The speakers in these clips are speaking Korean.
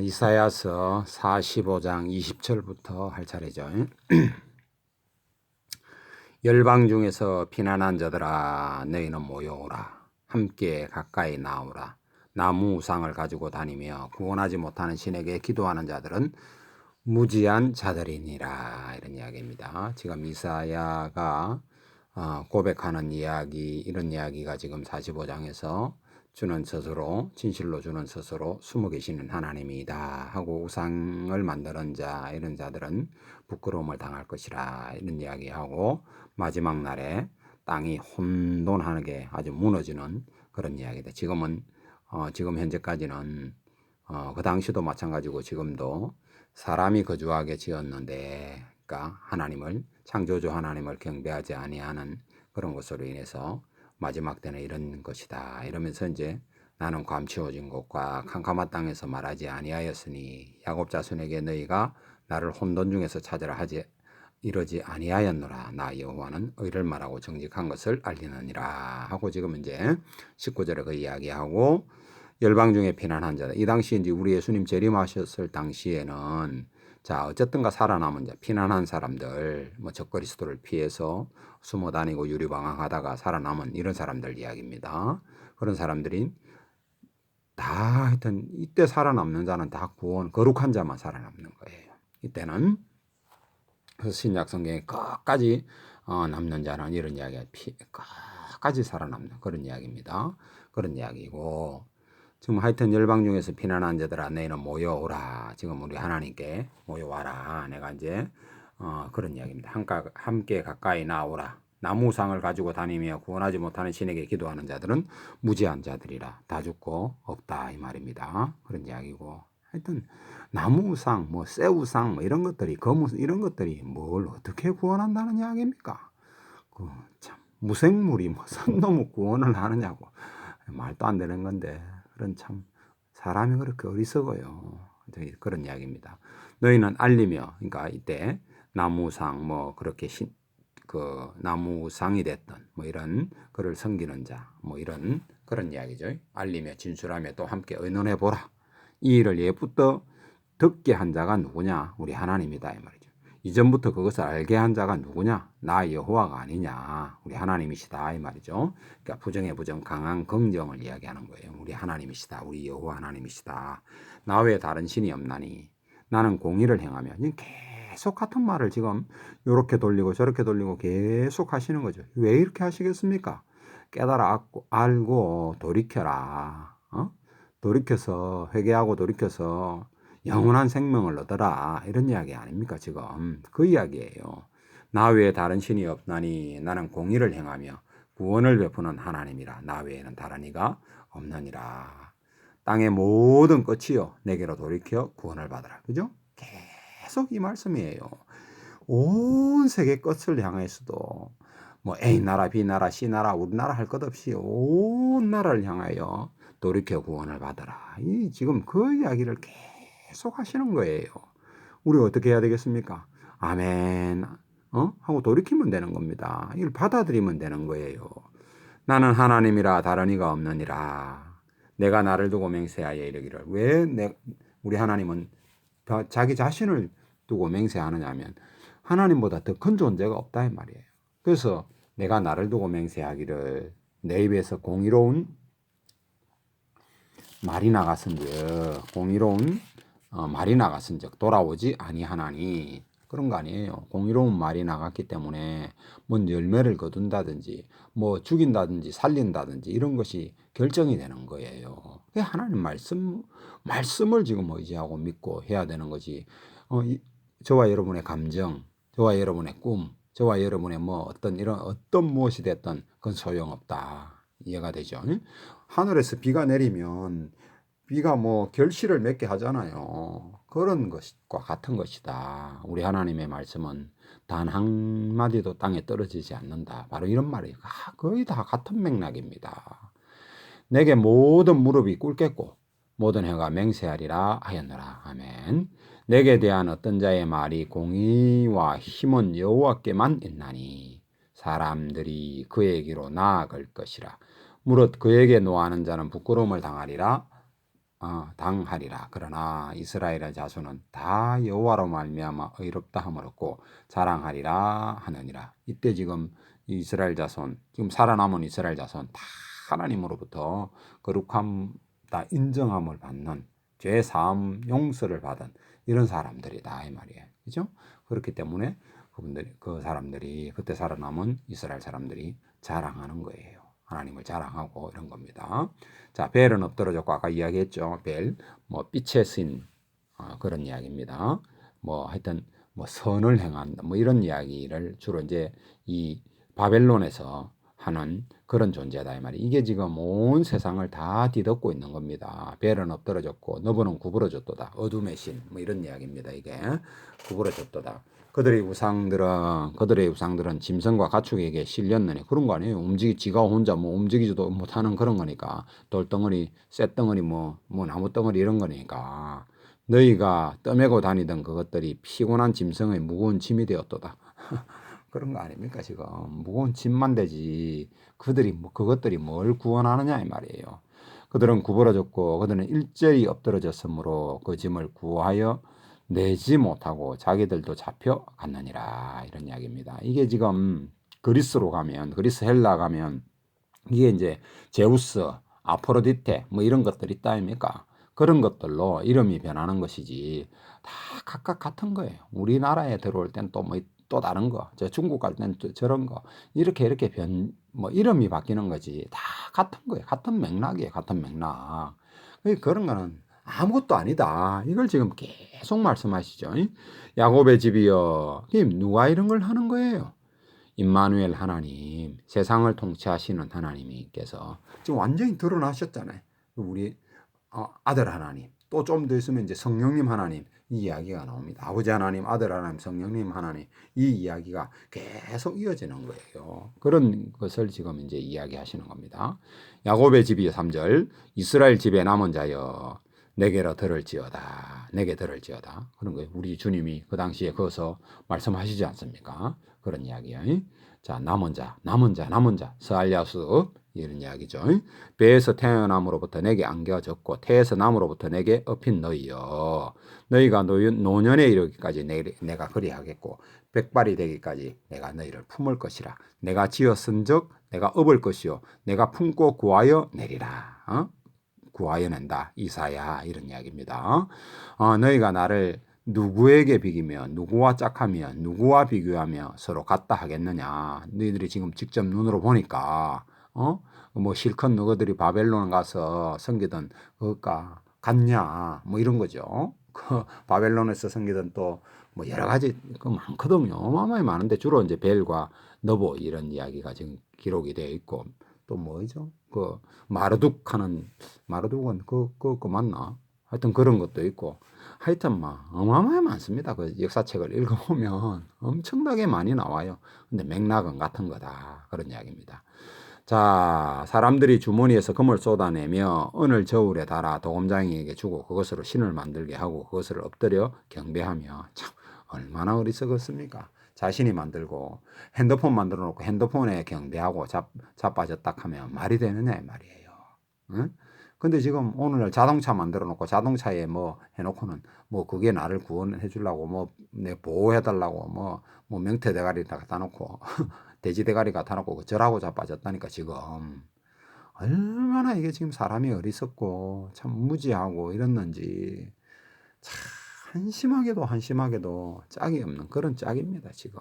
이사야서 45장 20절부터 할 차례죠. 열방 중에서 피난한 자들아 너희는 모여오라. 함께 가까이 나오라. 나무 우상을 가지고 다니며 구원하지 못하는 신에게 기도하는 자들은 무지한 자들이니라. 이런 이야기입니다. 지금 이사야가 고백하는 이야기, 이런 이야기가 지금 45장에서 주는 스스로, 진실로 주는 스스로 숨어 계시는 하나님이다 하고 우상을 만드는 자, 이런 자들은 부끄러움을 당할 것이라, 이런 이야기하고 마지막 날에 땅이 혼돈하게 아주 무너지는 그런 이야기다. 지금 현재까지는 그 당시도 마찬가지고 지금도 사람이 거주하게 지었는데, 그러니까 하나님을, 창조주 하나님을 경배하지 아니하는 그런 것으로 인해서 마지막 때는 이런 것이다 이러면서 이제 나는 감추어진 곳과 캄캄한 땅에서 말하지 아니하였으니 야곱 자손에게 너희가 나를 혼돈 중에서 찾으라 하지 이러지 아니하였노라. 나 여호와는 의를 말하고 정직한 것을 알리느니라 하고 지금 이제 19절에 그 이야기하고 열방 중에 피난한 자들. 이 당시 이제 우리 예수님 재림하셨을 당시에는 자 어쨌든가 살아남은 자, 피난한 사람들, 뭐 적그리스도를 피해서 숨어 다니고 유리방황하다가 살아남은 이런 사람들 이야기입니다. 그런 사람들이 다 하여튼 이때 살아남는 자는 다 구원, 거룩한 자만 살아남는 거예요. 이때는 그래서 신약 성경에 끝까지 남는 자는 이런 이야기가 끝까지 살아남는 그런 이야기입니다. 그런 이야기고 지금 하여튼 열방 중에서 피난한 자들아 너희는 모여오라. 지금 우리 하나님께 모여와라. 내가 이제 그런 이야기입니다. 함께 가까이 나오라. 나무상을 가지고 다니며 구원하지 못하는 신에게 기도하는 자들은 무지한 자들이라. 다 죽고 없다 이 말입니다. 그런 이야기고 하여튼 나무상, 뭐 쇠우상, 뭐 이런 것들이 이런 것들이 뭘 어떻게 구원한다는 이야기입니까? 참 무생물이 뭐 선놈을 구원을 하느냐고 말도 안 되는 건데 그런 참 사람이 그렇게 어리석어요. 그런 이야기입니다. 너희는 알리며 그러니까 이때 나무상 뭐 그렇게 그 나무상이 됐던 뭐 이런 그를 섬기는 자 뭐 이런 그런 이야기죠. 알리며 진술하며 또 함께 의논해 보라. 이 일을 예부터 듣게 한 자가 누구냐? 우리 하나님이다 이 말이죠. 이전부터 그것을 알게 한 자가 누구냐? 나 여호와가 아니냐? 우리 하나님이시다 이 말이죠. 그러니까 부정의 부정, 강한 긍정을 이야기하는 거예요. 우리 하나님이시다. 우리 여호와 하나님이시다. 나 외에 다른 신이 없나니 나는 공의를 행하며 계속 같은 말을 지금 이렇게 돌리고 저렇게 돌리고 계속 하시는 거죠. 왜 이렇게 하시겠습니까? 깨달아 알고 돌이켜라. 돌이켜서 회개하고 돌이켜서 영원한 생명을 얻어라. 이런 이야기 아닙니까 지금. 그 이야기예요. 나 외에 다른 신이 없나니 나는 공의를 행하며 구원을 베푸는 하나님이라. 나 외에는 다른 이가 없느니라. 땅의 모든 끝이요 내게로 돌이켜 구원을 받으라. 그죠? 계속 이 말씀이에요. 온 세계 끝을 향해서도 뭐 A 나라, B 나라, C 나라, 우리나라 할 것 없이 온 나라를 향하여 돌이켜 구원을 받아라. 이 지금 그 이야기를 계속 하시는 거예요. 우리 어떻게 해야 되겠습니까? 아멘. 하고 돌이키면 되는 겁니다. 이걸 받아들이면 되는 거예요. 나는 하나님이라 다른 이가 없느니라. 내가 나를 두고 맹세하여 이르기를. 우리 하나님은 자기 자신을 두고 맹세하느냐 하면 하나님보다 더 큰 존재가 없다 이 말이에요. 그래서 내가 나를 두고 맹세하기를 내 입에서 공의로운 말이 나갔은즉 공의로운 말이 나갔은즉 돌아오지 아니하나니 그런 거 아니에요. 공의로운 말이 나갔기 때문에 뭔 열매를 거둔다든지 뭐 죽인다든지 살린다든지 이런 것이 결정이 되는 거예요. 하나님 말씀을 지금 의지하고 믿고 해야 되는 거지. 저와 여러분의 감정, 저와 여러분의 꿈, 저와 여러분의 뭐 어떤 무엇이 됐든 그건 소용없다. 이해가 되죠? 하늘에서 비가 내리면 비가 뭐 결실을 맺게 하잖아요. 그런 것과 같은 것이다. 우리 하나님의 말씀은 단 한마디도 땅에 떨어지지 않는다. 바로 이런 말이에요. 거의 다 같은 맥락입니다. 내게 모든 무릎이 꿇겠고 모든 혀가 맹세하리라 하였노라. 아멘. 내게 대한 어떤 자의 말이 공의와 힘은 여호와께만 있나니 사람들이 그에게로 나아갈 것이라. 무릇 그에게 노하는 자는 부끄러움을 당하리라. 당하리라. 그러나 이스라엘의 자손은 다 여호와로 말미암아 의롭다 함을 얻고 자랑하리라 하느니라. 이때 지금 이스라엘 자손, 지금 살아남은 이스라엘 자손 다 하나님으로부터 거룩함 다 인정함을 받는, 죄 사함 용서를 받은 이런 사람들이다 이 말이에요. 그죠? 그렇기 때문에 그 사람들이, 그때 살아남은 이스라엘 사람들이 자랑하는 거예요. 하나님을 자랑하고 이런 겁니다. 자, 벨은 엎드러졌고, 아까 이야기했죠. 벨, 뭐 빛의 신, 그런 이야기입니다. 뭐 하여튼 뭐 선을 행한다, 뭐 이런 이야기를 주로 이제 이 바벨론에서 하는 그런 존재다 이 말이. 이게 지금 온 세상을 다 뒤덮고 있는 겁니다. 벨은 엎드러졌고 너브는 구부러졌도다. 어둠의 신, 뭐 이런 이야기입니다. 이게 구부러졌도다. 그들의 우상들은 짐승과 가축에게 실렸느니, 그런 거 아니에요. 지가 혼자 뭐 움직이지도 못하는 그런 거니까. 돌덩어리, 쇳덩어리, 뭐 나무덩어리 이런 거니까. 너희가 떠매고 다니던 그것들이 피곤한 짐승의 무거운 짐이 되었도다. 그런 거 아닙니까 지금. 무거운 짐만 되지 그것들이 뭘 구원하느냐 이 말이에요. 그들은 구부러졌고 그들은 일제히 엎드러졌으므로 그 짐을 구하여 내지 못하고 자기들도 잡혀갔느니라, 이런 이야기입니다. 이게 지금 그리스 헬라 가면 이게 이제 제우스, 아포로디테 뭐 이런 것들 있다 아닙니까? 그런 것들로 이름이 변하는 것이지 다 각각 같은 거예요. 우리나라에 들어올 땐 또 뭐 또 다른 거, 저 중국 갈 땐 또 저런 거, 이렇게 뭐 이름이 바뀌는 거지 다 같은 거예요. 같은 맥락이에요. 같은 맥락. 그런 거는 아무것도 아니다. 이걸 지금 계속 말씀하시죠. 야곱의 집이여. 누가 이런 걸 하는 거예요? 임마누엘 하나님, 세상을 통치하시는 하나님께서 지금 완전히 드러나셨잖아요. 우리 아들 하나님, 또 좀 더 있으면 이제 성령님 하나님, 이 이야기가 나옵니다. 아버지 하나님, 아들 하나님, 성령님 하나님, 이 이야기가 계속 이어지는 거예요. 그런 것을 지금 이제 이야기하시는 겁니다. 야곱의 집이 3절, 이스라엘 집에 남은 자여 내게로 들을지어다. 내게 들을지어다. 그런 거예요. 우리 주님이 그 당시에 거기서 말씀하시지 않습니까? 그런 이야기예요. 자, 남은 자, 스알야수, 이런 이야기죠. 배에서 태어남으로부터 내게 안겨졌고 태에서 남으로부터 내게 업힌 너희여, 너희가 노년에 이르기까지 내가 그리하겠고 백발이 되기까지 내가 너희를 품을 것이라. 내가 지었은즉 내가 업을 것이요 내가 품고 구하여 내리라. 구하여 낸다. 이사야, 이런 이야기입니다. 너희가 나를 누구에게 비기며 누구와 짝하며 누구와 비교하며 서로 같다 하겠느냐. 너희들이 지금 직접 눈으로 보니까 뭐 실컷 너희들이 바벨론 가서 섬기던 그것과 같냐, 뭐 이런 거죠. 그 바벨론에서 섬기던 또 뭐 여러 가지 그 많거든요. 어마어마하게 많은데 주로 이제 벨과 너보 이런 이야기가 지금 기록이 되어 있고, 또 뭐죠? 그 마르둑은 그거 맞나? 하여튼 그런 것도 있고, 하여튼 막 어마어마하게 많습니다. 그 역사책을 읽어보면 엄청나게 많이 나와요. 근데 맥락은 같은 거다, 그런 이야기입니다. 자, 사람들이 주머니에서 금을 쏟아내며 은을 저울에 달아 도금장이에게 주고 그것으로 신을 만들게 하고 그것을 엎드려 경배하며, 참 얼마나 어리석었습니까? 자신이 만들고 핸드폰 만들어 놓고 핸드폰에 경배하고 자빠졌다 하면 말이 되느냐 이 말이에요. 응? 근데 지금 오늘날 자동차 만들어 놓고 자동차에 뭐 해놓고는 뭐 그게 나를 구원해 주려고 뭐 내 보호해 달라고 뭐 명태 대가리 갖다 놓고 돼지 대가리 갖다 놓고 저라고 자빠졌다니까. 지금 얼마나 이게 지금 사람이 어리석고 참 무지하고 이랬는지, 참 한심하게도 짝이 없는 그런 짝입니다 지금.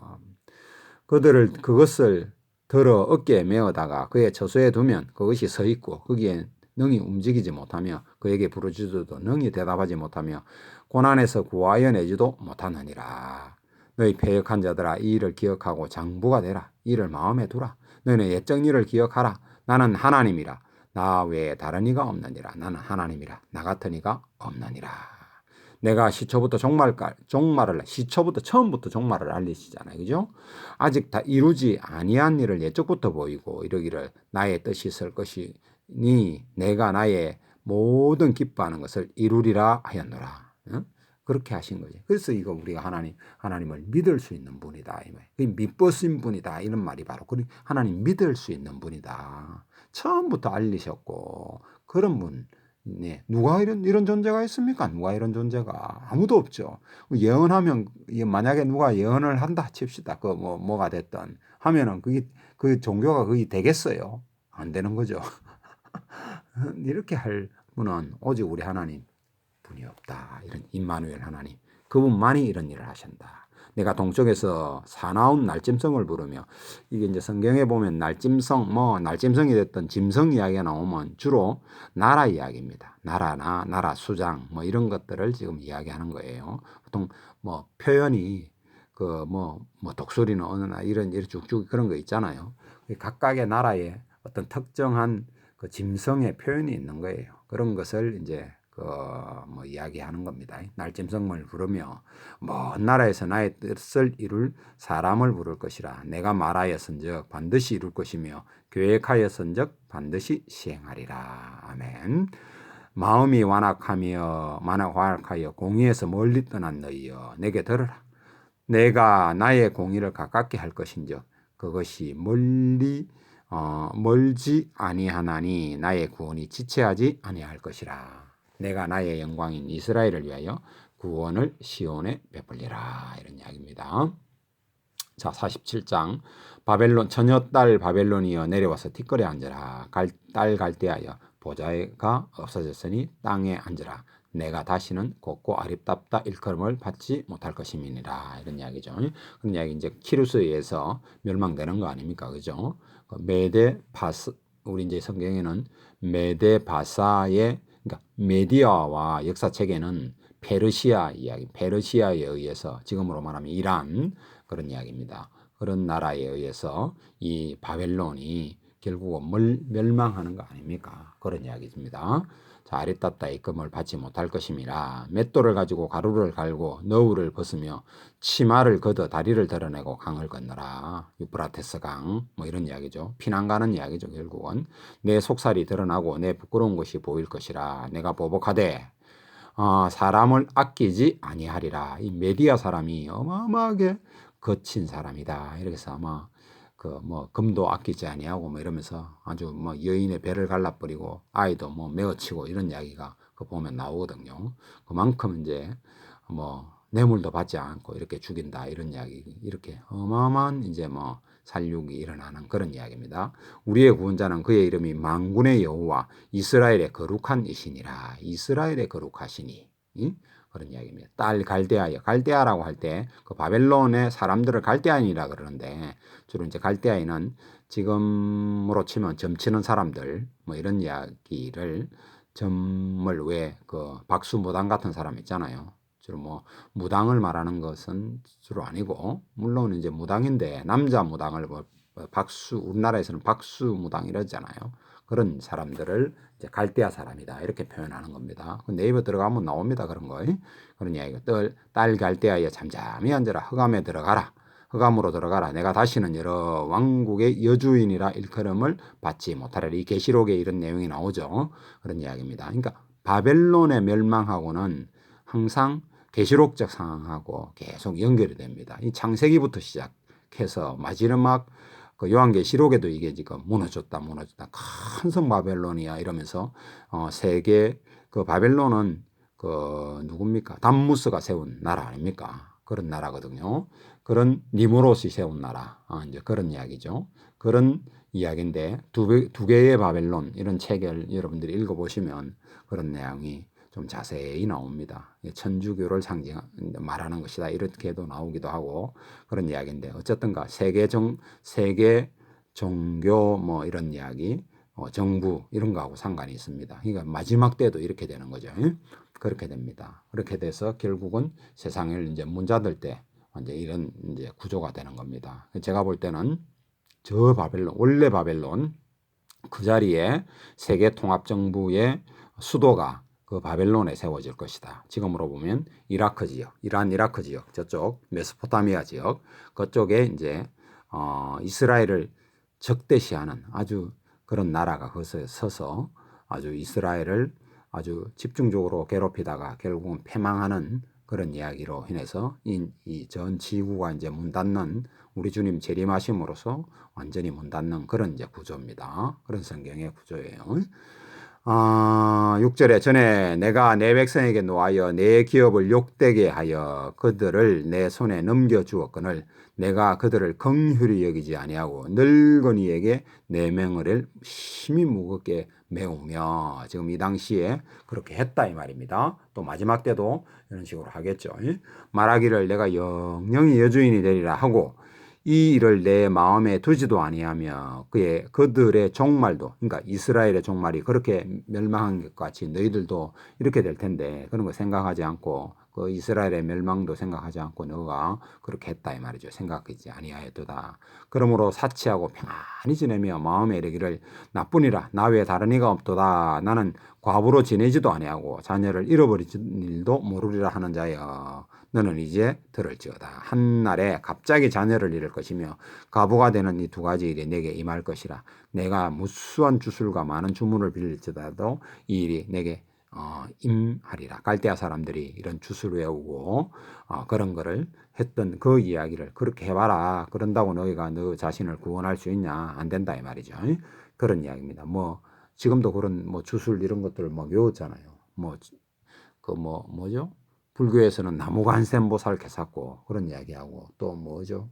그것을 들어 어깨에 메어다가 그의 처소에 두면 그것이 서 있고 거기에 능히 움직이지 못하며 그에게 부르짖어도 능히 대답하지 못하며 고난에서 구하여 내지도 못하느니라. 너희 패역한 자들아, 이 일을 기억하고 장부가 되라. 이를 마음에 두라. 너희는 옛적 일을 기억하라. 나는 하나님이라. 나 외에 다른 이가 없느니라. 나는 하나님이라. 나 같은 이가 없느니라. 내가 시초부터 처음부터 종말을 알리시잖아요. 그죠? 아직 다 이루지 아니한 일을 예적부터 보이고 이러기를 하나님의 뜻이 있을 것이니 내가 나의 모든 기뻐하는 것을 이루리라 하였노라. 응? 그렇게 하신 거지. 그래서 이거 우리가 하나님을 믿을 수 있는 분이다. 믿으신 분이다. 이런 말이 바로 하나님 믿을 수 있는 분이다. 처음부터 알리셨고 그런 분, 네. 누가 이런 존재가 있습니까? 누가 이런 존재가 아무도 없죠. 예언하면 만약에 누가 예언을 한다 칩시다. 그 뭐가 됐든 하면은 그게 그 종교가 그게 되겠어요? 안 되는 거죠. 이렇게 할 분은 오직 우리 하나님 분이 없다. 이런 임마누엘 하나님. 그분만이 이런 일을 하신다. 내가 동쪽에서 사나운 날짐승을 부르며 이게 이제 성경에 보면 날짐승 날짐승이 됐던 짐승 이야기가 나오면 주로 나라 이야기입니다. 나라나 나라 수장 이런 것들을 지금 이야기하는 거예요. 보통 표현이 독수리는 어느 나 이런 쭉쭉 그런 거 있잖아요. 각각의 나라에 어떤 특정한 그 짐승의 표현이 있는 거예요. 그런 것을 이제 이야기하는 겁니다. 날짐승을 부르며 먼 나라에서 나의 뜻을 이룰 사람을 부를 것이라. 내가 말하였은즉 반드시 이룰 것이며 계획하였은즉 반드시 시행하리라. 아멘. 마음이 완악하여 공의에서 멀리 떠난 너희여 내게 들으라. 내가 나의 공의를 가깝게 할 것인즉 그것이 멀지 아니하나니 나의 구원이 지체하지 아니할 것이라. 내가 나의 영광인 이스라엘을 위하여 구원을 시온에 베풀리라. 이런 이야기입니다. 자, 47장. 바벨론 처녀 딸 바벨론이여 내려와서 티끌에 앉으라. 딸 갈대하여 보좌가 없어졌으니 땅에 앉으라. 내가 다시는 곱고 아립답다 일컬음을 받지 못할 것임이니라. 이런 이야기죠. 그런 이야기 이제 키루스에 의해서 멸망되는 거 아닙니까? 그죠? 메데 바스 우리 이제 성경에는 메데 바사의 그러니까 메디아와 역사책에는 페르시아 이야기, 페르시아에 의해서 지금으로 말하면 이란 그런 이야기입니다. 그런 나라에 의해서 이 바벨론이 결국은 멸망하는 거 아닙니까? 그런 이야기입니다. 자, 아리따따 입금을 받지 못할 것임이라. 맷돌을 가지고 가루를 갈고 너울을 벗으며 치마를 걷어 다리를 드러내고 강을 건너라. 유프라테스 강 이런 이야기죠. 피난 가는 이야기죠. 결국은 내 속살이 드러나고 내 부끄러운 것이 보일 것이라. 내가 보복하되 사람을 아끼지 아니하리라. 이 메디아 사람이 어마어마하게 거친 사람이다. 이렇게 해서 아마 금도 아끼지 아니하고 이러면서 아주 여인의 배를 갈라버리고 아이도 메어치고 이런 이야기가 보면 나오거든요. 그만큼 이제 뇌물도 받지 않고 이렇게 죽인다 이런 이야기, 이렇게 어마어마한 이제 살육이 일어나는 그런 이야기입니다. 우리의 구원자는 그의 이름이 만군의 여호와 이스라엘의 거룩한 이시니라. 이스라엘의 거룩하시니 그런 이야기입니다. 딸 갈대아여, 갈대아라고 할 때 그 바벨론의 사람들을 갈대아인이라 그러는데 주로 이제 갈대아인은 지금으로 치면 점치는 사람들 이런 이야기를 점을 왜 그 박수무당 같은 사람 있잖아요. 주로 무당을 말하는 것은 주로 아니고 물론 이제 무당인데 남자 무당을 우리나라에서는 박수무당 이러잖아요. 그런 사람들을 이제 갈대아 사람이다 이렇게 표현하는 겁니다. 네이버 들어가면 나옵니다. 그런 거. 그런 이야기가 딸 갈대아여 잠잠히 앉아라. 흑암에 들어가라. 흑암으로 들어가라. 내가 다시는 여러 왕국의 여주인이라 일컬음을 받지 못하리라. 이 계시록에 이런 내용이 나오죠. 그런 이야기입니다. 그러니까 바벨론의 멸망하고는 항상 계시록적 상황하고 계속 연결이 됩니다. 이 창세기부터 시작해서 마지막 그 요한계시록에도 이게 지금 무너졌다 큰 성 바벨론이야 이러면서 세계 그 바벨론은 그 누굽니까? 담무스가 세운 나라 아닙니까? 그런 나라거든요. 그런 니무롯이 세운 나라 이제 그런 이야기죠. 그런 이야기인데 두 개의 바벨론 이런 책을 여러분들이 읽어보시면 그런 내용이 좀 자세히 나옵니다. 천주교를 말하는 것이다 이렇게도 나오기도 하고 그런 이야기인데 어쨌든가 세계 종교 이런 이야기 정부 이런 거하고 상관이 있습니다. 그러니까 마지막 때도 이렇게 되는 거죠. 그렇게 됩니다. 그렇게 돼서 결국은 세상을 이제 문 닫을 때 이제 이런 이제 구조가 되는 겁니다. 제가 볼 때는 저 바벨론 원래 바벨론 그 자리에 세계 통합 정부의 수도가 그 바벨론에 세워질 것이다. 지금으로 보면 이라크 지역, 이라크 지역, 저쪽 메소포타미아 지역, 그쪽에 이제 이스라엘을 적대시하는 아주 그런 나라가 거기서 서서 아주 이스라엘을 아주 집중적으로 괴롭히다가 결국은 패망하는 그런 이야기로 인해서 이 전 지구가 이제 문 닫는 우리 주님 재림하심으로써 완전히 문 닫는 그런 이제 구조입니다. 그런 성경의 구조예요. 6절에 전에 내가 내 백성에게 노하여 내 기업을 욕되게 하여 그들을 내 손에 넘겨주었거늘 내가 그들을 긍휼히 여기지 아니하고 늙은이에게 내 명을 심히 무겁게 메우며 지금 이 당시에 그렇게 했다 이 말입니다. 또 마지막 때도 이런 식으로 하겠죠. 말하기를 내가 영영이 여주인이 되리라 하고 이 일을 내 마음에 두지도 아니하며 그들의 종말도 그러니까 이스라엘의 종말이 그렇게 멸망한 것 같이 너희들도 이렇게 될 텐데 그런 거 생각하지 않고 그 이스라엘의 멸망도 생각하지 않고 너가 그렇게 했다 이 말이죠. 생각하지 아니하였도다. 그러므로 사치하고 평안히 지내며 마음에 이르기를 나뿐이라 나 외에 다른 이가 없도다. 나는 과부로 지내지도 아니하고 자녀를 잃어버린 일도 모르리라 하는 자여. 너는 이제 들을지어다. 한날에 갑자기 자녀를 잃을 것이며 과부가 되는 이 두 가지 일이 내게 임할 것이라. 내가 무수한 주술과 많은 주문을 빌릴지라도 이 일이 내게 임하리라. 갈대아 사람들이 이런 주술 외우고 그런 거를 했던 그 이야기를 그렇게 해봐라. 그런다고 너희가 너 자신을 구원할 수 있냐? 안 된다 이 말이죠. 그런 이야기입니다. 뭐 지금도 그런 뭐 주술 이런 것들을 막 외웠잖아요. 뭐죠? 불교에서는 나무관세음보살 개사고 그런 이야기하고 또 뭐죠?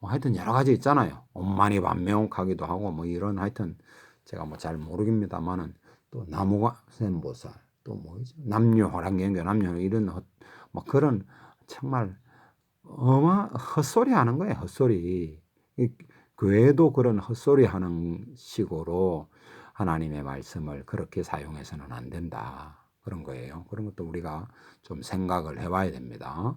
하여튼 여러 가지 있잖아요. 엄마니반매옹하기도 하고 뭐 이런 하여튼 제가 뭐 잘 모르겠습니다만은 또 나무관세음보살 또 뭐죠? 남녀호랑경교 남녀 이런 뭐 그런 정말 헛소리 하는 거예요. 헛소리. 교회도 그런 헛소리 하는 식으로 하나님의 말씀을 그렇게 사용해서는 안 된다. 그런 거예요. 그런 것도 우리가 좀 생각을 해봐야 됩니다.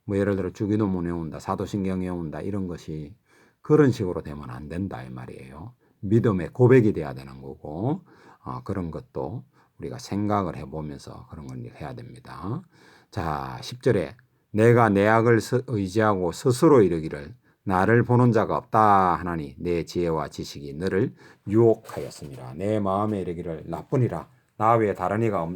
뭐 예를 들어 주기도문 외운다, 사도신경 외운다 이런 것이 그런 식으로 되면 안 된다 이 말이에요. 믿음의 고백이 돼야 되는 거고 그런 것도 우리가 생각을 해보면서 그런 걸 해야 됩니다. 자, 10절에 내가 내 악을 의지하고 스스로 이르기를 나를 보는 자가 없다 하나니 내 지혜와 지식이 너를 유혹하였습니다. 내 마음에 이르기를 나뿐이라 나 외에 다른 이가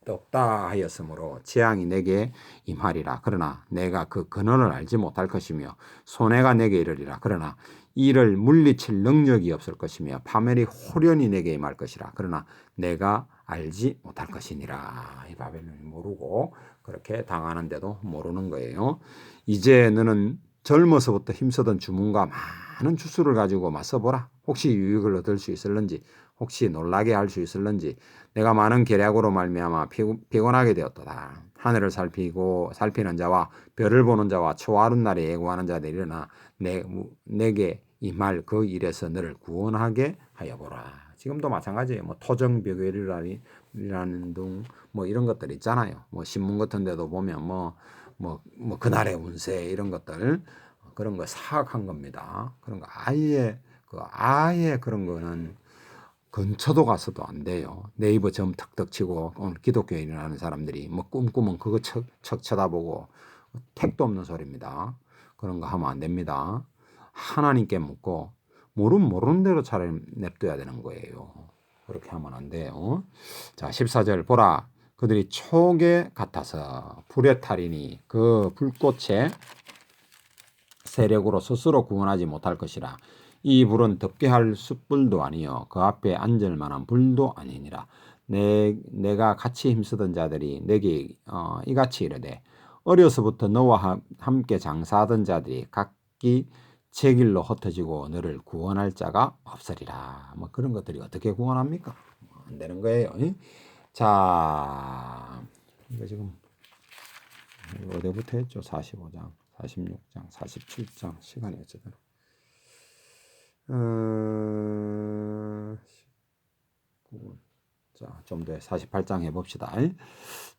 없다 하였으므로 재앙이 내게 임하리라. 그러나 내가 그 근원을 알지 못할 것이며 손해가 내게 이르리라. 그러나 이를 물리칠 능력이 없을 것이며 파멸이 호련히 내게 임할 것이라. 그러나 내가 알지 못할 것이니라. 이 바벨론이 모르고 그렇게 당하는데도 모르는 거예요. 이제 너는 젊어서부터 힘쓰던 주문과 많은 주술을 가지고 맞서보라. 혹시 유익을 얻을 수 있을런지, 혹시 놀라게 할 수 있을런지. 내가 많은 계략으로 말미암아 피곤하게 되었도다. 하늘을 살피는 자와 별을 보는 자와 초하룻 날에 예고하는 자들이 일어나 내게 임할 그 일에서 너를 구원하게 하여 보라. 지금도 마찬가지예요. 뭐 토정벽일이라는 등 뭐 이런 것들 있잖아요. 뭐 신문 같은 데도 보면 그날의 운세 이런 것들 그런 거 사악한 겁니다. 그런 거 아예 그런 거는 근처도 가서도 안 돼요. 네이버 점 턱턱 치고 오늘 기독교인이라는 사람들이 뭐 꿈꾸면 그거 척 쳐다보고 택도 없는 소리입니다. 그런 거 하면 안 됩니다. 하나님께 묻고 모르는 대로 차라리 냅둬야 되는 거예요. 그렇게 하면 안 돼요. 자, 14절 보라. 그들이 촉에 같아서 불에 타리니 그 불꽃의 세력으로 스스로 구원하지 못할 것이라. 이 불은 덮게 할 숯불도 아니요 그 앞에 앉을 만한 불도 아니니라. 내가 같이 힘쓰던 자들이 내게 이같이 이르되 어려서부터 너와 함께 장사하던 자들이 각기 제 길로 흩어지고 너를 구원할 자가 없으리라. 뭐 그런 것들이 어떻게 구원합니까? 안 되는 거예요. 자, 이거 지금 어디부터 했죠? 45장, 46장, 47장 시간이 어쨌든 자, 좀 더 48장 해봅시다.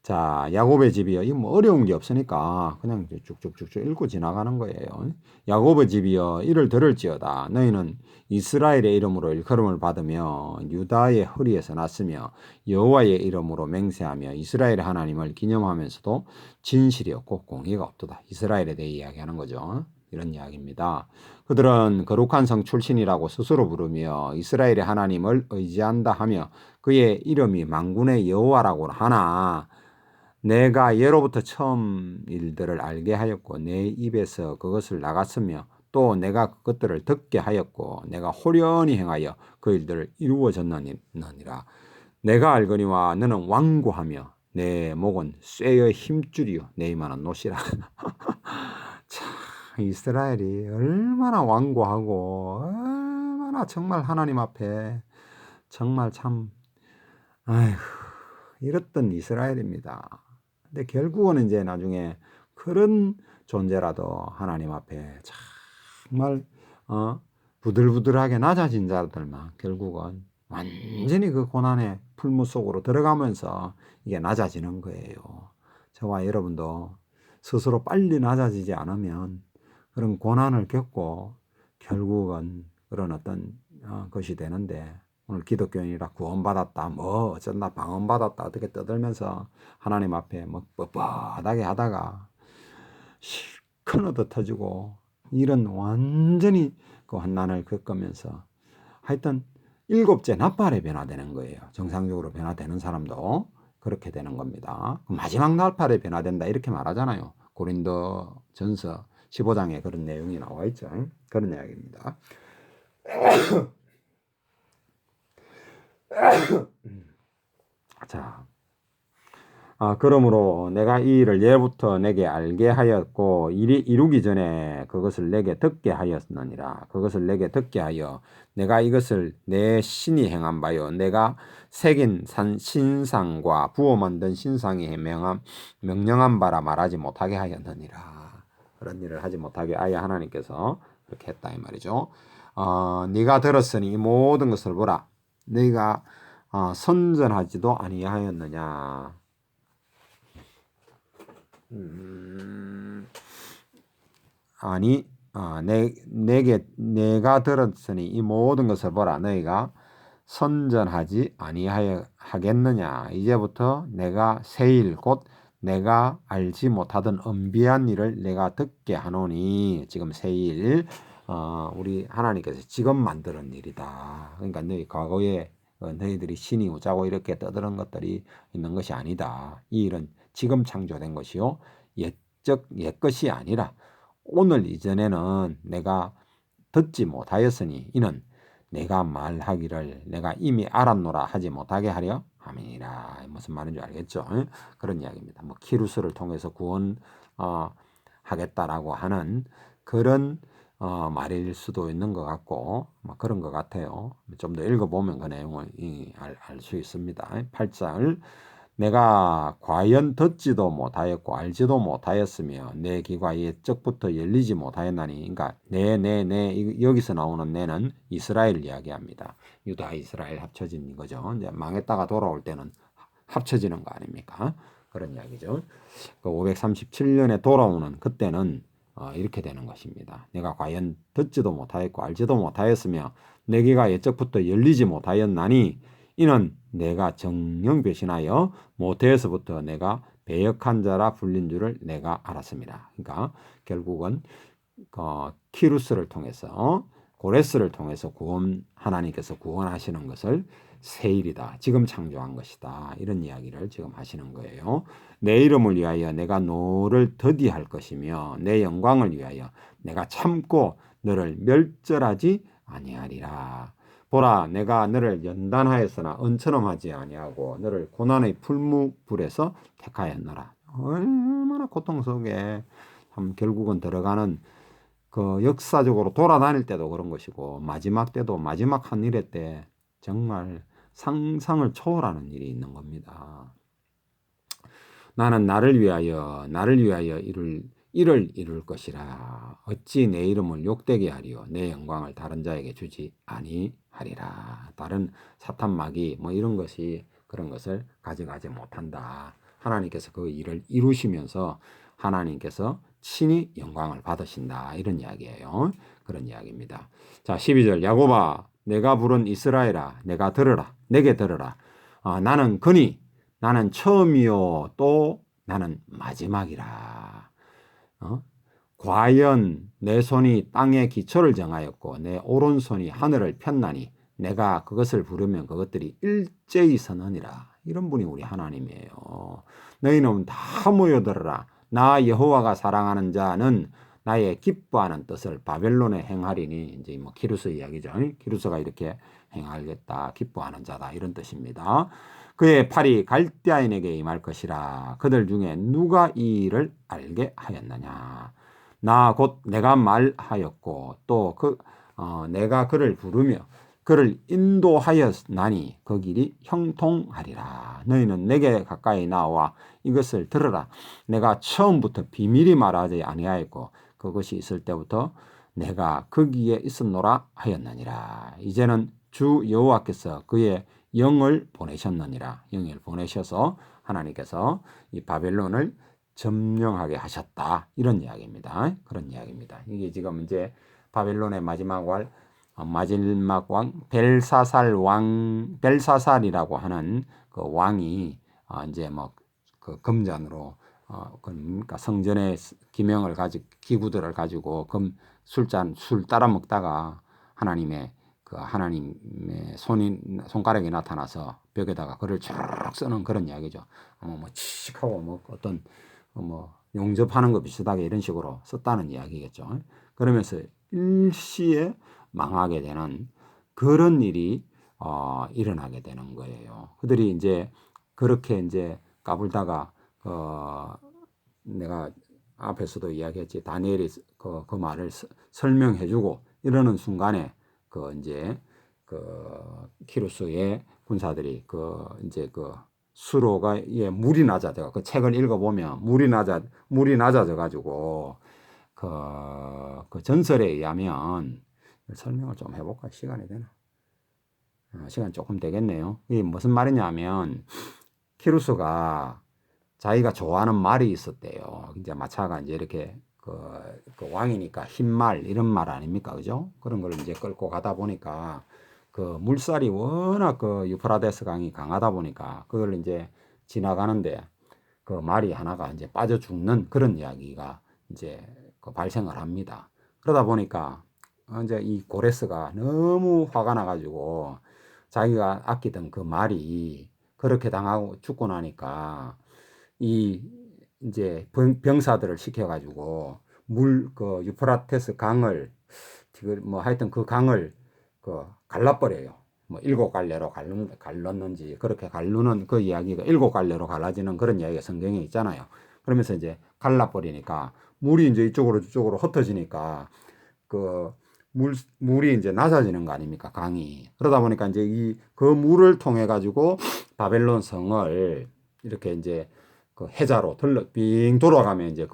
자, 야곱의 집이여. 이거 뭐 어려운 게 없으니까 그냥 쭉쭉쭉쭉 읽고 지나가는 거예요. 야곱의 집이여, 이를 들을지어다. 너희는 이스라엘의 이름으로 일컬음을 받으며 유다의 허리에서 났으며 여호와의 이름으로 맹세하며 이스라엘의 하나님을 기념하면서도 진실이 없고 공의가 없도다. 이스라엘에 대해 이야기하는 거죠. 이런 이야기입니다. 그들은 거룩한 성 출신이라고 스스로 부르며 이스라엘의 하나님을 의지한다 하며 그의 이름이 만군의 여호와라고 하나 내가 예로부터 처음 일들을 알게 하였고 내 입에서 그것을 나갔으며 또 내가 그것들을 듣게 하였고 내가 호련히 행하여 그 일들을 이루어졌느니라. 내가 알거니와 너는 완고하며 내 목은 쇠의 힘줄이요 내 이마는 노시라. 참 이스라엘이 얼마나 완고하고 얼마나 정말 하나님 앞에 정말 참 아휴 이랬던 이스라엘입니다. 근데 결국은 이제 나중에 그런 존재라도 하나님 앞에 정말 부들부들하게 낮아진 자들만 결국은 완전히 그 고난의 풀무 속으로 들어가면서 이게 낮아지는 거예요. 저와 여러분도 스스로 빨리 낮아지지 않으면 그런 고난을 겪고 결국은 그런 어떤 것이 되는데, 오늘 기독교인이라 구원받았다 뭐 어쩐다 방언받았다 어떻게 떠들면서 하나님 앞에 뭐 뻣뻣하게 하다가 실컷 얻어 터지고 이런 완전히 그 환난을 겪으면서 하여튼 7째 나팔에 변화되는 거예요. 정상적으로 변화되는 사람도 그렇게 되는 겁니다. 마지막 나팔에 변화된다 이렇게 말하잖아요. 고린도전서 15장에 그런 내용이 나와 있죠. 그런 이야기입니다. 자, 그러므로 내가 이 일을 예부터 내게 알게 하였고 일이 이루기 전에 그것을 내게 듣게 하였느니라. 그것을 내게 듣게 하여 내가 이것을 내 신이 행한 바요 내가 새긴 신상과 부어 만든 신상이 명령한 바라 말하지 못하게 하였느니라. 그런 일을 하지 못하게 아예 하나님께서 그렇게 했다 이 말이죠. 네가 들었으니 이 모든 것을 보라. 네가 선전하지도 아니하였느냐. 아니 내가 들었으니 이 모든 것을 보라. 너희가 선전하지 아니하겠느냐. 이제부터 내가 새일 곧 내가 알지 못하던 은비한 일을 내가 듣게 하노니. 지금 새일 우리 하나님께서 지금 만드는 일이다. 그러니까 너희 과거에 너희들이 신이 우짜고 이렇게 떠드는 것들이 있는 것이 아니다. 이 일은 지금 창조된 것이요 옛 것이 아니라 오늘 이전에는 내가 듣지 못하였으니 이는 내가 말하기를 내가 이미 알았노라 하지 못하게 하려 함이니라. 무슨 말인지 알겠죠? 그런 이야기입니다. 뭐 키루스를 통해서 구원 하겠다라고 하는 그런 말일 수도 있는 것 같고 그런 것 같아요. 좀 더 읽어보면 그 내용을 알 수 있습니다. 8장을 내가 과연 듣지도 못하였고 알지도 못하였으며 내 귀가 옛적부터 열리지 못하였나니. 그러니까 여기서 나오는 내는 이스라엘 이야기합니다. 유다 이스라엘 합쳐진 거죠. 이제 망했다가 돌아올 때는 합쳐지는 거 아닙니까? 그런 이야기죠. 그 537년에 돌아오는 그때는 이렇게 되는 것입니다. 내가 과연 듣지도 못하였고 알지도 못하였으며 내 귀가 옛적부터 열리지 못하였나니 이는 내가 정령 배신하여 모태에서부터 내가 배역한 자라 불린 줄을 내가 알았습니다. 그러니까 결국은 키루스를 통해서 고레스를 통해서 하나님께서 구원하시는 것을 새일이다. 지금 창조한 것이다. 이런 이야기를 지금 하시는 거예요. 내 이름을 위하여 내가 너를 더디할 것이며 내 영광을 위하여 내가 참고 너를 멸절하지 아니하리라. 보라 내가 너를 연단하였으나 은처럼 하지 아니하고 너를 고난의 풀무불에서 택하였노라. 얼마나 고통 속에 참 결국은 들어가는 그 역사적으로 돌아다닐 때도 그런 것이고 마지막 때도 마지막 한 일의 때 정말 상상을 초월하는 일이 있는 겁니다. 나는 나를 위하여 이를 이룰 것이라. 어찌 내 이름을 욕되게 하리요 내 영광을 다른 자에게 주지 아니하리라. 다른 사탄 마귀 뭐 이런 것이 그런 것을 가져가지 못한다. 하나님께서 그 일을 이루시면서 하나님께서 친히 영광을 받으신다. 이런 이야기예요. 그런 이야기입니다. 자, 12절 야곱아 내가 부른 이스라엘아 내가 들으라. 내게 들으라. 나는 그니 나는 처음이요 또 나는 마지막이라. 과연 내 손이 땅에 기초를 정하였고 내 오른손이 하늘을 폈나니 내가 그것을 부르면 그것들이 일제히 서느니라. 이런 분이 우리 하나님이에요. 너희는 다 모여들어라. 나 여호와가 사랑하는 자는 나의 기뻐하는 뜻을 바벨론에 행하리니 이제 뭐 키루스 이야기죠. 키루스가 이렇게 행하겠다. 기뻐하는 자다. 이런 뜻입니다. 그의 팔이 갈대아인에게 임할 것이라. 그들 중에 누가 이 일을 알게 하였느냐. 나 곧 내가 말하였고 또 내가 그를 부르며 그를 인도하였나니 그 길이 형통하리라. 너희는 내게 가까이 나와 이것을 들으라. 내가 처음부터 비밀히 말하지 아니하였고 그것이 있을 때부터 내가 거기에 있었노라 하였느니라. 이제는 주 여호와께서 그의 영을 보내셨느니라. 영을 보내셔서 하나님께서 이 바벨론을 점령하게 하셨다. 이런 이야기입니다. 그런 이야기입니다. 이게 지금 이제 바벨론의 마지막 왕 벨사살이라고 하는 그 왕이 이제 뭐 그 금잔으로 그러니까 성전의 기명을 가지고 기구들을 가지고 술 따라 먹다가 하나님의 손가락이 나타나서 벽에다가 글을 쭉 쓰는 그런 이야기죠. 뭐 칙하고 뭐 어떤 뭐 용접하는 거 비슷하게 이런 식으로 썼다는 이야기겠죠. 그러면서 일시에 망하게 되는 그런 일이 일어나게 되는 거예요. 그들이 이제 그렇게 이제 까불다가 내가 앞에서도 이야기했지, 다니엘이 그 말을 설명해주고 이러는 순간에 이제 키루스의 군사들이 이제 수로가 물이 낮아져 그 책을 읽어보면 물이 낮아져 가지고 그 전설에 의하면 설명을 좀 해볼까? 시간이 되나? 시간 조금 되겠네요. 이게 무슨 말이냐면 키루스가 자기가 좋아하는 말이 있었대요. 이제 마차가 이제 이렇게 그 왕이니까 흰말 이런 말 아닙니까? 그죠? 그런 걸 이제 끌고 가다 보니까 그 물살이 워낙 그 유프라데스 강이 강하다 보니까 그걸 이제 지나가는데 그 말이 하나가 이제 빠져 죽는 그런 이야기가 이제 발생을 합니다. 그러다 보니까 이제 이 고레스가 너무 화가 나가지고 자기가 아끼던 그 말이 그렇게 당하고 죽고 나니까 이제 병사들을 시켜가지고 유프라테스 강을 뭐 하여튼 그 강을 갈라버려요. 뭐 7갈래로 갈랐는지 그렇게 갈르는 그 이야기가 7갈래로 갈라지는 그런 이야기가 성경에 있잖아요. 그러면서 이제 갈라버리니까 물이 이제 이쪽으로 저쪽으로 흩어지니까 물이 이제 낮아지는 거 아닙니까? 강이. 그러다 보니까 이제 그 물을 통해 가지고 바벨론 성을 이렇게 이제 해자로 빙 돌아가면 이제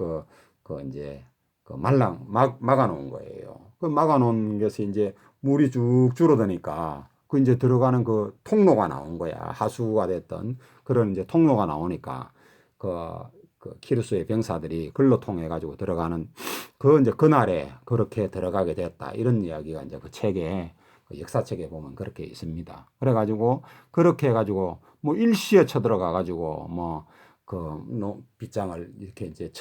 이제 막아 놓은 거예요. 막아 놓은 것이 이제 물이 쭉 줄어드니까 이제 들어가는 통로가 나온 거야. 하수가 됐던 그런 이제 통로가 나오니까 키루스의 병사들이 글로 통해 가지고 들어가는 이제 그날에 그렇게 들어가게 됐다. 이런 이야기가 이제 그 책에 역사책에 보면 그렇게 있습니다. 그래 가지고 그렇게 해 가지고 뭐 일시에 쳐들어가 가지고 뭐 빗장을 이렇게 이제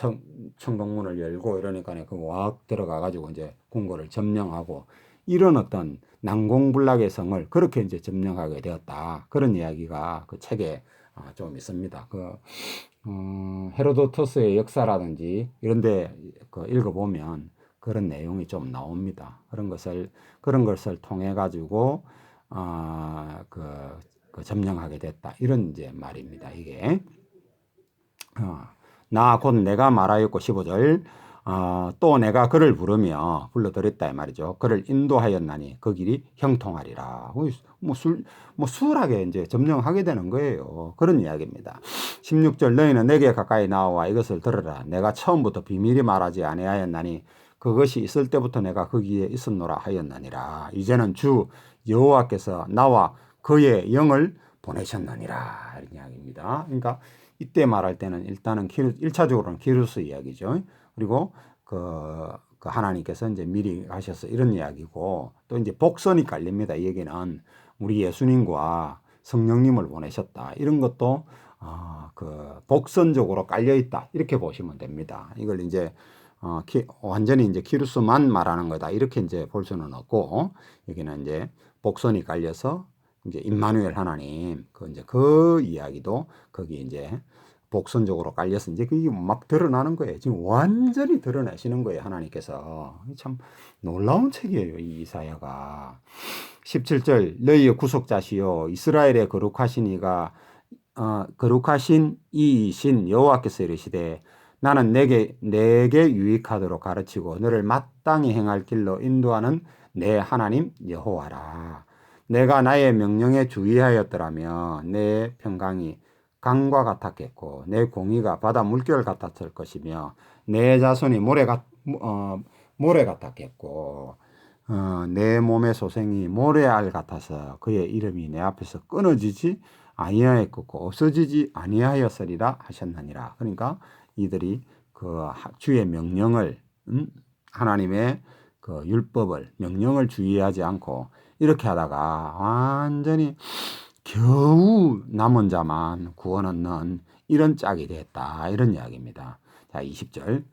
청동문을 열고 이러니까 왁 들어가 가지고 이제 궁궐을 점령하고 이런 어떤 난공불락의 성을 그렇게 이제 점령하게 되었다. 그런 이야기가 그 책에 좀 있습니다. 헤로도토스의 역사라든지 이런데 읽어보면 그런 내용이 좀 나옵니다. 그런 것을 통해 가지고 점령하게 됐다. 이런 이제 말입니다. 이게 나 곧 내가 말하였고 15절 또 내가 그를 부르며 불러들였다 이 말이죠. 그를 인도하였나니 그 길이 형통하리라. 수월하게 이제 점령하게 되는 거예요. 그런 이야기입니다. 16절 너희는 내게 가까이 나와 이것을 들으라. 내가 처음부터 비밀히 말하지 아니하였나니 그것이 있을 때부터 내가 거기에 있었노라 하였느니라. 이제는 주 여호와께서 나와 그의 영을 보내셨느니라. 이런 이야기입니다. 그러니까 이때 말할 때는 일단은 1차적으로는 키루스 이야기죠. 그리고 하나님께서 이제 미리 하셔서 이런 이야기고 또 이제 복선이 깔립니다. 이 얘기는 우리 예수님과 성령님을 보내셨다. 이런 것도 복선적으로 깔려 있다. 이렇게 보시면 됩니다. 이걸 이제 완전히 이제 키루스만 말하는 거다. 이렇게 이제 볼 수는 없고 여기는 이제 복선이 깔려서 이제 임마누엘 하나님 이제 그 이야기도 거기 이제 복선적으로 깔려서 이제 그게 막 드러나는 거예요. 지금 완전히 드러내시는 거예요. 하나님께서. 참 놀라운 책이에요. 이 이사야가. 17절 너희의 구속자시요 이스라엘의 거룩하신 이가 거룩하신 이이신 여호와께서 이르시되 나는 내게 유익하도록 가르치고 너를 마땅히 행할 길로 인도하는 내 하나님 여호와라. 내가 나의 명령에 주의하였더라면 내 평강이 강과 같았겠고 내 공의가 바다 물결 같았을 것이며 내 자손이 모래 같았겠고 내 몸의 소생이 모래알 같아서 그의 이름이 내 앞에서 끊어지지 아니하였고 없어지지 아니하였으리라 하셨느니라. 그러니까 이들이 그 주의 명령을 하나님의 그 율법을 명령을 주의하지 않고 이렇게 하다가 완전히 겨우 남은 자만 구원 얻는 이런 짝이 됐다. 이런 이야기입니다. 자, 20절.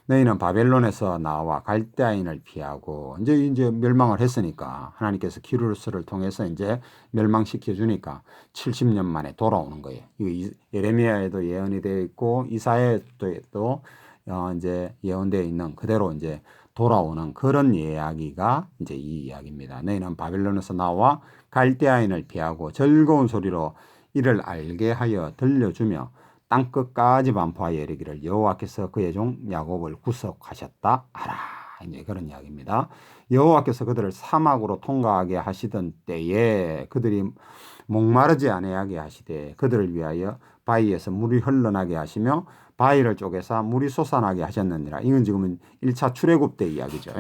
너희는 바벨론에서 나와 갈대아인을 피하고 이제 멸망을 했으니까 하나님께서 기루스를 통해서 이제 멸망시켜 주니까 70년 만에 돌아오는 거예요. 이거 예레미야에도 예언이 되어 있고 이사야에도 이제 예언되어 있는 그대로 이제 돌아오는 그런 이야기가 이제 이 이야기입니다. 너희는 바벨론에서 나와 갈대아인을 피하고 즐거운 소리로 이를 알게 하여 들려주며 땅 끝까지 반포하여 이르기를 여호와께서 그의 종 야곱을 구속하셨다 하라. 이제 그런 이야기입니다. 여호와께서 그들을 사막으로 통과하게 하시던 때에 그들이 목마르지 아니하게 하시되 그들을 위하여 바위에서 물이 흘러나게 하시며 바위를 쪼개서 물이 솟아나게 하셨느니라. 이건 지금은 1차 출애굽 때 이야기죠.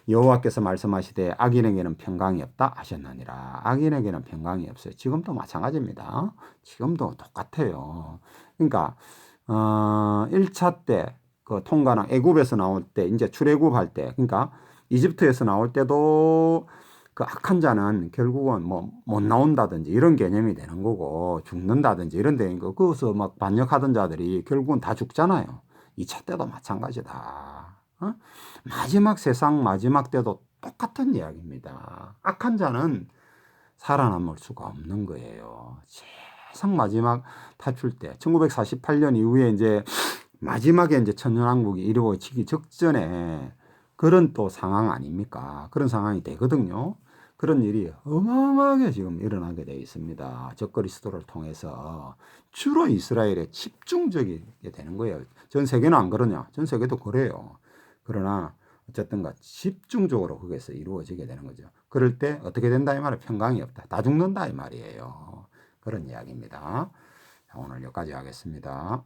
여호와께서 말씀하시되 악인에게는 평강이 없다 하셨느니라. 악인에게는 평강이 없어요. 지금도 마찬가지입니다. 지금도 똑같아요. 그러니까 1차 때 그 통과는 애굽에서 나올 때 이제 출애굽할 때 그러니까 이집트에서 나올 때도 그 악한 자는 결국은 뭐 못 나온다든지 이런 개념이 되는 거고 죽는다든지 이런 데인 거. 거기서 막 반역하던 자들이 결국은 다 죽잖아요. 2차 때도 마찬가지다. 마지막 세상 마지막 때도 똑같은 이야기입니다. 악한 자는 살아남을 수가 없는 거예요. 세상 마지막 탈출 때 1948년 이후에 이제 마지막에 이제 천년왕국이 이루어지기 직전에 그런 또 상황 아닙니까? 그런 상황이 되거든요. 그런 일이 어마어마하게 지금 일어나게 되어 있습니다. 적그리스도를 통해서 주로 이스라엘에 집중적이게 되는 거예요. 전 세계는 안 그러냐? 전 세계도 그래요. 그러나 어쨌든가 집중적으로 거기에서 이루어지게 되는 거죠. 그럴 때 어떻게 된다 이 말은 평강이 없다. 다 죽는다 이 말이에요. 그런 이야기입니다. 자, 오늘 여기까지 하겠습니다.